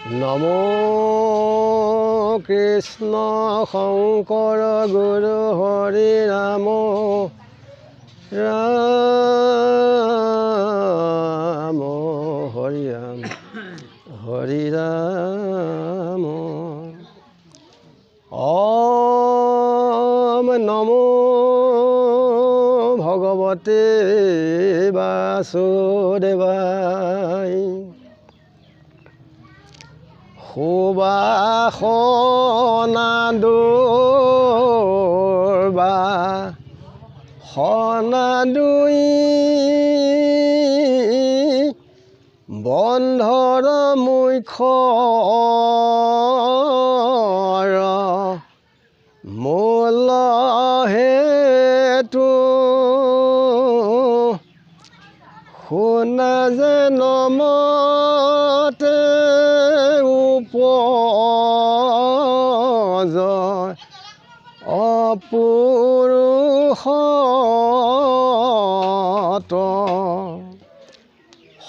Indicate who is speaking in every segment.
Speaker 1: নমো কৃষ্ণ শংকৰ গুৰু হৰি ৰাম ৰাম হৰি ৰাম হৰি ৰাম ওম নমো ভগৱতে বাসুদেৱায় সুবাসনা দুৰ্বাসনা দুই বন্ধৰ মুখ্যৰ মূল হেতু শুনা যেন মতে উপজয় অপুৰুষত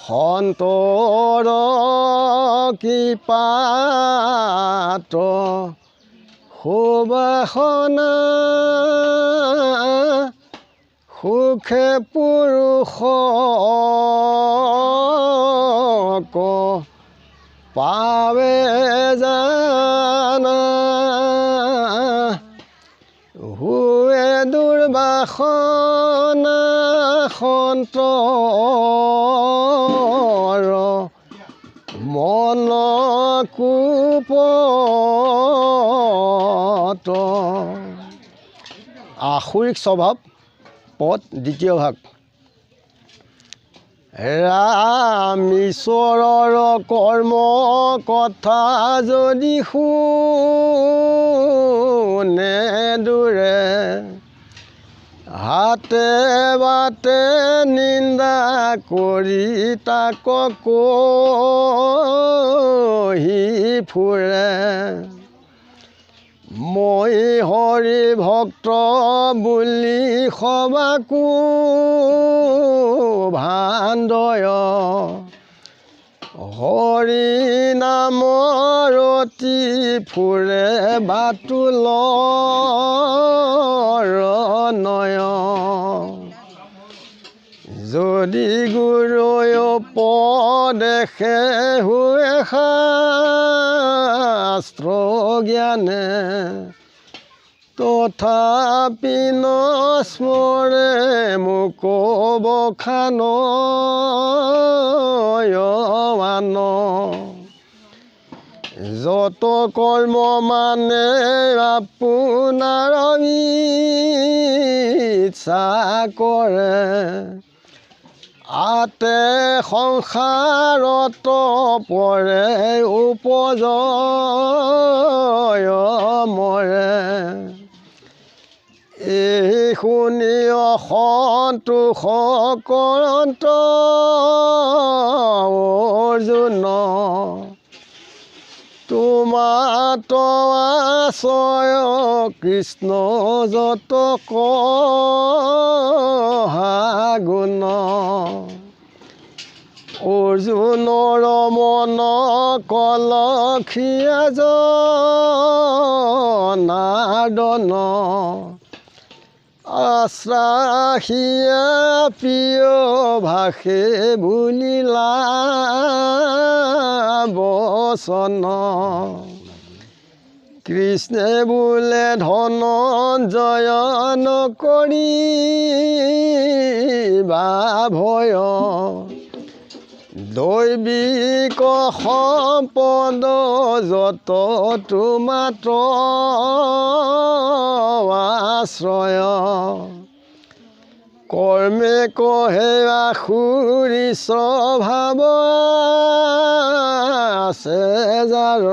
Speaker 1: সন্তৰ কৃপাত সুবাসনা সুখে পুৰুষক পাৱে জানা হুৱে দুৰ্বাসনা সন্তৰ মন কুপত আসুৰিক স্বভাৱ পদ দ্বিতীয় ভাগ ৰাম ঈশ্বৰৰ কৰ্ম কথা যদি শুনে দূৰে হাতে বাটে নিন্দা কৰি তাক কহি ফুৰে মই হৰি ভক্ত বুলি সবাকো ভাণ্ডয় হৰি নামৰতি ফুৰে বাতুলৰ নয় যদি গুৰুৰ উপদেশে হুৱে শাস্ত্ৰ জ্ঞানে তথাপি নস্মৰে মোক বখানয়মান যত কৰ্ম মানে আপোনাৰ ইচ্ছা কৰে আতে সংসাৰত পৰে উপজয় মৰে এই শুনি অসন্তোষ কৰন্ত অৰ্জুন তোমাত আশ্ৰয় কৃষ্ণ যত কহাগুণ অৰ্জুনৰ মন কলখিয়া জনাৰ্দন আশ্ৰাহিয়া প্ৰিয় ভাষে বুলিলা বচন কৃষ্ণে বোলে ধনঞ্জয় নকৰি বা ভয় দৈবিক সম্পদ যত তোমাত আশ্ৰয় কৰ্মে কহে আসুৰি স্বভাৱ আছে যাৰ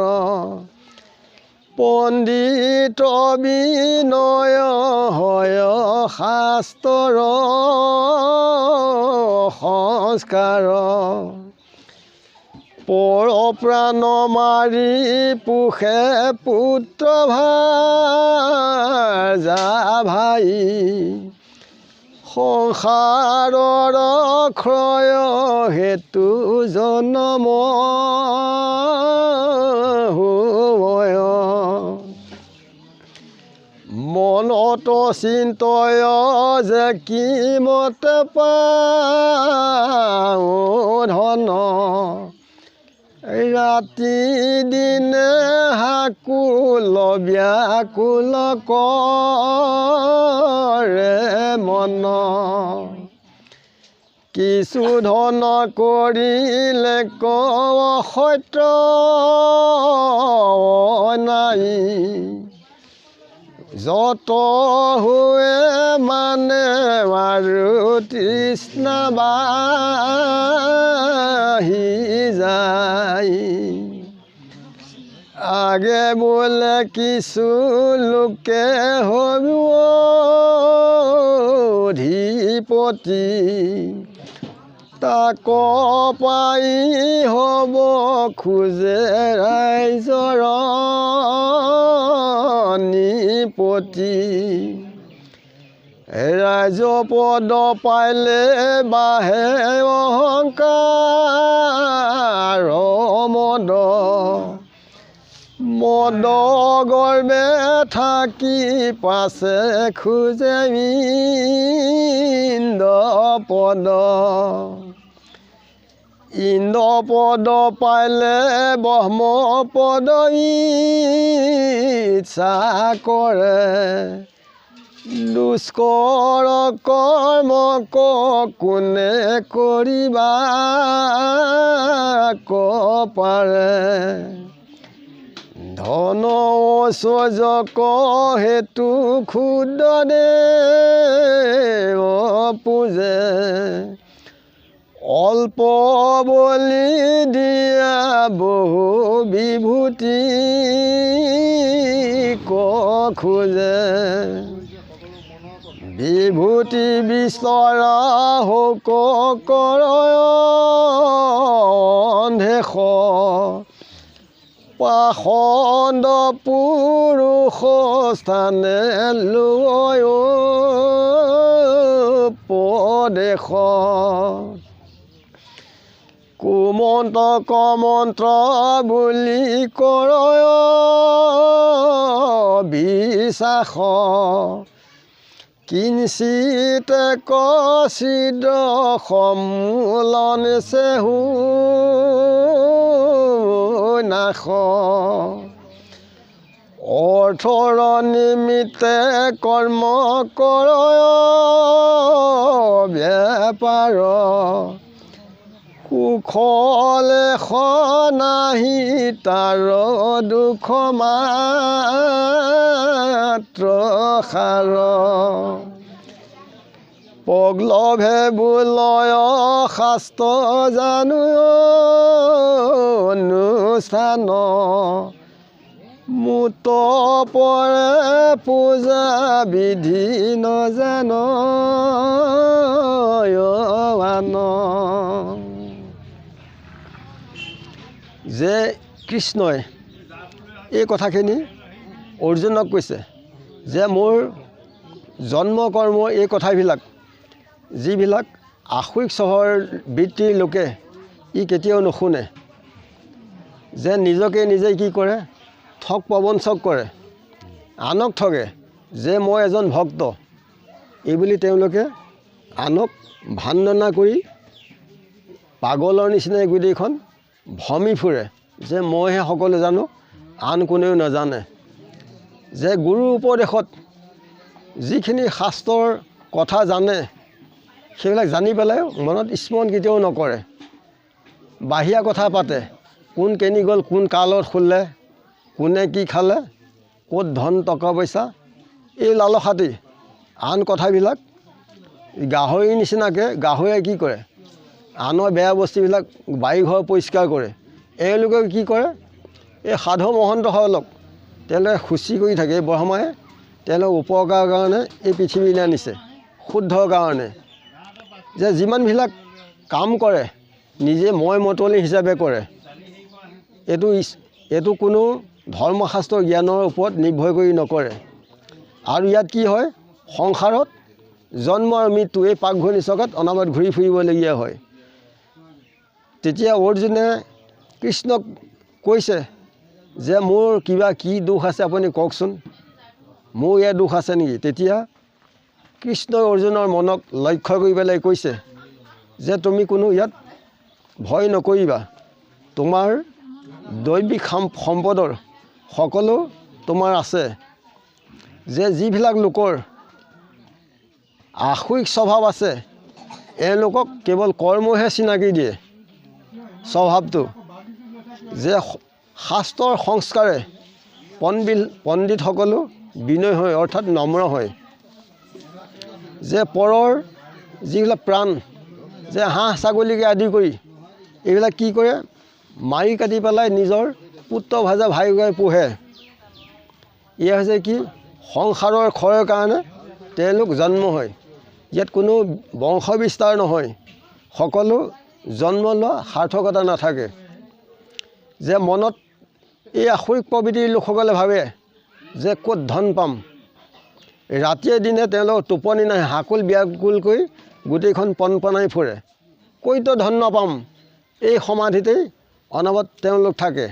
Speaker 1: পণ্ডিত বিনয় হয় শাস্ত্ৰৰ সংস্কাৰ পৰপ্ৰাণ মাৰি পোষে পুত্ৰ ভাজা ভাই সংসাৰৰ ক্ষয় হেতু জনম মনত চিন্তয় যে কি মতে পাওঁ ধন ৰাতি দিনে হাকুল ব্যাকুল কৰে মন কিছু ধন কৰিলে সত্য নাই যত हुए মানে আৰু তৃষ্ণা বাঢ়ি যায় আগে বোলে কিছু লোকে হ'ব অধিপতি তাক পাই হ'ব খোজে ৰাইজৰ নিপতি ৰাইজ পদ পাইলে বাঢ়ে অহংকাৰ মদ মদ গৰ্বে থাকি পাছে খোজে ইন্দ্ৰ পদ পাইলে ব্ৰহ্ম পদ ইচ্ছা কৰে দুষ্কৰ কৰ্ম কোনে কৰিবা পাৰে ধন ঐশ্বৰ্যক হেতু ক্ষুদ্ৰ পূজে অল্প বলি দিয়া বহু বিভূতি খোজে বিভূতি বিচৰা শোক কৰয় অন্ধেশ পাখণ্ড পুৰুষ স্থানে লৈ উপদেশ কুমন্ত্ৰ কমন্ত্ৰ বুলি কৰয় বিশ্বাস কিঞ্চিত কচিদ সমূলন চেহু নাশ অৰ্থৰ নিমিত্তে কৰ্ম কৰয় বেপাৰ সুখলে নাহি তাৰ দুখ মাত্ৰ সাৰ পগ্লভে বোলয় শাস্ত্ৰ জানো অনুষ্ঠান মুত পৰে পূজা বিধি নজান যে কৃষ্ণই এই কথাখিনি অৰ্জুনক কৈছে যে মোৰ জন্ম কৰ্ম এই কথাবিলাক যিবিলাক আশৈক চহৰ বৃত্তিৰ লোকে ই কেতিয়াও নুশুনে যে নিজকে নিজে কি কৰে ঠগ প্ৰবঞ্চক কৰে আনক ঠগে যে মই এজন ভক্ত এই বুলি তেওঁলোকে আনক ভাণ্ডনা কৰি পাগলৰ নিচিনাই গুদিখন ভমি ফুৰে যে মইহে সকলো জানো আন কোনেও নাজানে যে গুৰু উপদেশত যিখিনি শাস্ত্ৰৰ কথা জানে সেইবিলাক জানি পেলাই মনত স্মৰণ কেতিয়াও নকৰে বাহিৰা কথা পাতে কোন কেনি গ'ল কোন কালত শুলে কোনে কি খালে ক'ত ধন টকা পইচা এই লালসাতি আন কথাবিলাক গাহৰিৰ নিচিনাকৈ গাহৰিয়ে কি কৰে আনৰ বেয়া বস্তুবিলাক বাৰী ঘৰ পৰিষ্কাৰ কৰে এওঁলোকে কি কৰে এই সাধু মহন্তসকলক তেওঁলোকে শুচি কৰি থাকে ব্ৰহ্মাই তেওঁলোক উপকাৰৰ কাৰণে এই পৃথিৱীলৈ আনিছে শুদ্ধৰ কাৰণে যে যিমানবিলাক কাম কৰে নিজে মই মতলি হিচাপে কৰে এইটো কোনো ধৰ্মশাস্ত্ৰ জ্ঞানৰ ওপৰত নিৰ্ভৰ কৰি নকৰে আৰু ইয়াত কি হয় সংসাৰত জন্ম আৰু মৃত্যু এই পাকঘূৰ্ণি চকাত অনামত ঘূৰি ফুৰিবলগীয়া হয় তেতিয়া অৰ্জুনে কৃষ্ণক কৈছে যে মোৰ কিবা কি দোষ আছে আপুনি কওকচোন মোৰ ইয়াত দুখ আছে নেকি? তেতিয়া কৃষ্ণই অৰ্জুনৰ মনক লক্ষ্য কৰি পেলাই কৈছে যে তুমি কোনো ইয়াত ভয় নকৰিবা, তোমাৰ দৈবিক সম্পদৰ সকলো তোমাৰ আছে। যে যিবিলাক লোকৰ আসুৰিক স্বভাৱ আছে এওঁলোকক কেৱল কৰ্মহে চিনাকি দিয়ে স্বভাৱটো, যে শাস্ত্ৰৰ সংস্কাৰে পণ্ডিতসকলো বিনয় হয় অৰ্থাৎ নম্ৰ হয়। যে পৰৰ যিবিলাক প্ৰাণ, যে হাঁহ ছাগলীকে আদি কৰি এইবিলাক কি কৰে, মাৰি কাটি পেলাই নিজৰ পুত্ৰ ভাজা ভাইকে পোহে। এয়া হৈছে কি, সংসাৰৰ ক্ষয়ৰ কাৰণে তেওঁলোক জন্ম হয়। ইয়াত কোনো বংশ বিস্তাৰ নহয়, সকলো জন্ম লোৱা সাৰ্থকতা নাথাকে। যে মনত এই আসুৰিক প্ৰবৃত্তিৰ লোকসকলে ভাবে যে ক'ত ধন পাম, ৰাতিয়ে দিনে তেওঁলোক টোপনি নাই, হাকুল ব্যাকুল কৰি গোটেইখন পনপনাই ফুৰে, কৈতো ধন নাপাম, এই সমাধিতেই অনবৰত তেওঁলোক থাকে।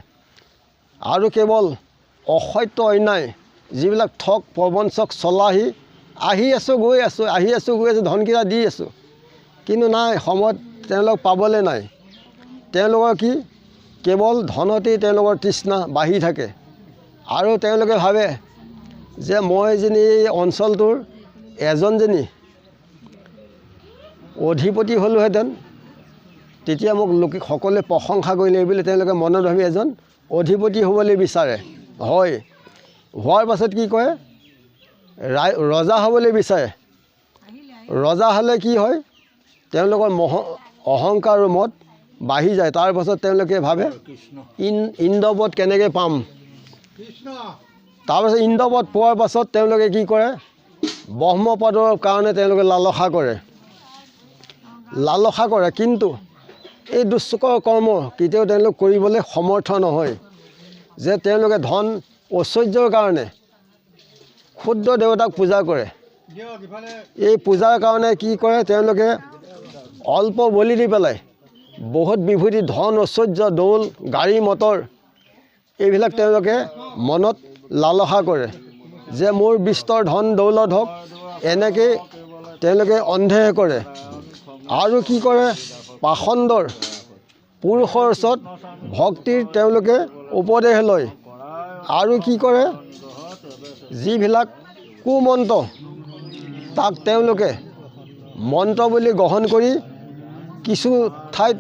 Speaker 1: আৰু কেৱল অসত্য অন্যায় যিবিলাক ঠগ প্ৰবঞ্চক চলাহি আহি আছোঁ গৈ আছোঁ, আহি আছোঁ গৈ আছোঁ, ধনকেইটা দি আছোঁ, কিন্তু নাই সময়ত তেওঁলোক পাবলৈ নাই। তেওঁলোকৰ কি, কেৱল ধনতেই তেওঁলোকৰ তৃষ্ণা বাঢ়ি থাকে। আৰু তেওঁলোকে ভাবে যে মই যেনি এই অঞ্চলটোৰ এজনী অধিপতি হ'লোহেঁতেন, তেতিয়া মোক লোকে সকলোৱে প্ৰশংসা কৰিলে বুলি তেওঁলোকে মনত ভাবি এজন অধিপতি হ'বলৈ বিচাৰে। হয়, হোৱাৰ পাছত কি কয়, ৰজা হ'বলৈ বিচাৰে। ৰজা হ'লে কি হয়, তেওঁলোকৰ অহংকাৰ মত বাঢ়ি যায়। তাৰপাছত তেওঁলোকে ভাবে ইন্দ্ৰপদ কেনেকৈ পাম। তাৰপাছত ইন্দ্ৰপদ পোৱাৰ পাছত তেওঁলোকে কি কৰে, ব্ৰহ্মপদৰ কাৰণে তেওঁলোকে লালসা কৰে। কিন্তু এই দুষ্কৰ্ম কৰ্ম কেতিয়াও তেওঁলোক কৰিবলৈ সমৰ্থ নহয়। যে তেওঁলোকে ধন ঐশ্বৰ্যৰ কাৰণে ক্ষুদ্ৰ দেৱতাক পূজা কৰে। এই পূজাৰ কাৰণে কি কৰে, তেওঁলোকে অল্প বলি দি পেলাই বহুত বিভূতি ধন ঐশ্বৰ্য দৌল গাড়ী মটৰ এইবিলাক তেওঁলোকে মনত লালসা কৰে। যে মোৰ বিস্তৰ ধন দৌলত হওক, এনেকৈ তেওঁলোকে অন্ধে কৰে। আৰু কি কৰে, পাখণ্ডৰ পুৰুষৰ ওচৰত ভক্তিৰ তেওঁলোকে উপদেশ লয়। আৰু কি কৰে, যিবিলাক কুমন্ত্ৰ তাক তেওঁলোকে মন্ত্ৰ বুলি গ্ৰহণ কৰি কিছু ঠাইত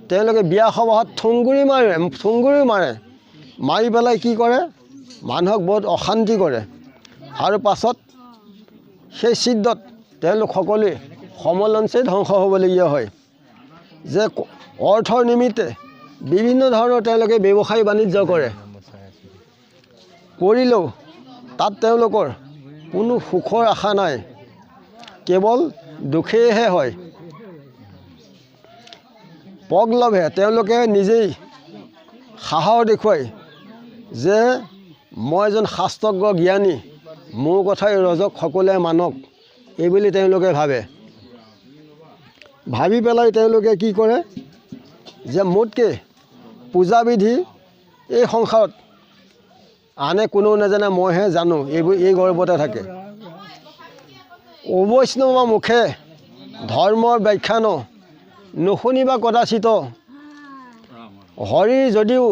Speaker 1: তেওঁলোকে বিয়া সবাহত ঠুংগুৰি মাৰে, মাৰি পেলাই কি কৰে, মানুহক বহুত অশান্তি কৰে। আৰু পাছত সেই চিদ্ধত তেওঁলোক সকলোৱে সমলঞ্চে ধ্বংস হ'বলগীয়া হয়। যে অৰ্থৰ নিমিত্তে বিভিন্ন ধৰণৰ তেওঁলোকে ব্যৱসায় বাণিজ্য কৰে, কৰিলেও তাত তেওঁলোকৰ কোনো সুখৰ আশা নাই, কেৱল দুখেহে হয়। পগলভে তেওঁলোকে নিজেই সাহস দেখুৱাই যে মই এজন শাস্ত্ৰজ্ঞ জ্ঞানী, মোৰ কথাই ৰজক সকলোৱে মানক, এইবুলি তেওঁলোকে ভাবে। ভাবি পেলাই তেওঁলোকে কি কৰে, যে মোতকৈ পূজাবিধি এই সংসাৰত আনে কোনেও নাজানে, মইহে জানো, এই গৰ্বতে থাকে। অবৈষ্ণৱ মুখে ধৰ্মৰ ব্যাখ্যান নুশুনিবা কদাচিত, হৰিৰ যদিও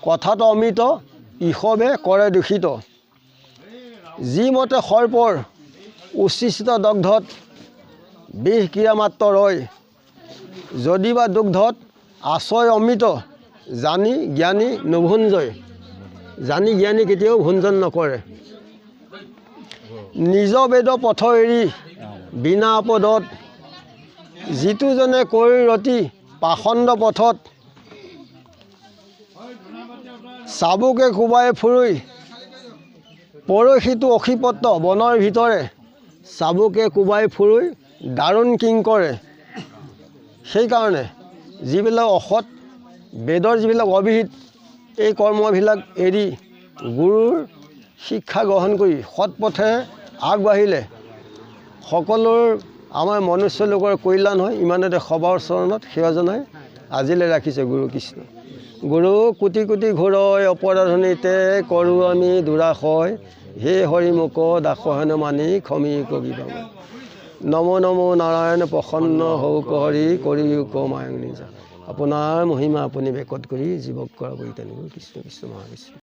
Speaker 1: কথাটো অমৃত, ঈশৱে কৰে দূষিত। যি মতে সৰ্পৰ উচ্ছিষ্ট দগ্ধত বিষ ক্ৰিয়া মাত্ৰ ৰয়, যদিবা দুগ্ধত আশ্ৰয় অমৃত, জানি জ্ঞানী নুভুঞ্জয়। জানি জ্ঞানী কেতিয়াও ভুঞ্জন নকৰে। নিজ বেদ পথ এৰি বিনা আপদত, যিটোজনে কৰি ৰতি পাখণ্ড পথত, চাবুকে কোবাই ফুৰি পৰশিটো অক্ষিপত্ৰ বনৰ ভিতৰে, চাবুকে কোবাই ফুৰি দাৰুণ কিং কৰে। সেইকাৰণে যিবিলাক অসৎ বেদৰ যিবিলাক অবিহিত এই কৰ্মবিলাক এৰি গুৰুৰ শিক্ষা গ্ৰহণ কৰি সৎ পথেৰে আগবাঢ়িলে সকলোৰ আমাৰ মনুষ্য লোকৰ কল্যাণ হয়। ইমানতে সবাৰ চৰণত সেৱা জনাই আজিলৈ ৰাখিছে গুৰু কৃষ্ণ। গুৰু কোটি কোটি ঘোৰয় অপৰাধনীতে কৰোঁ আমি দুৰাশয় হে হৰি মোক দাসহেন মানি ক্ষমি কবি পাব নম নম নাৰায়ণ প্ৰসন্ন হৌক হৰি কৰি ক মায়ং নিজা আপোনাৰ মহিমা আপুনি বেকত কৰি জীৱক কৰা কৰি তেনেকৈ কৃষ্ণ কৃষ্ণ মহাকৃষ্ণ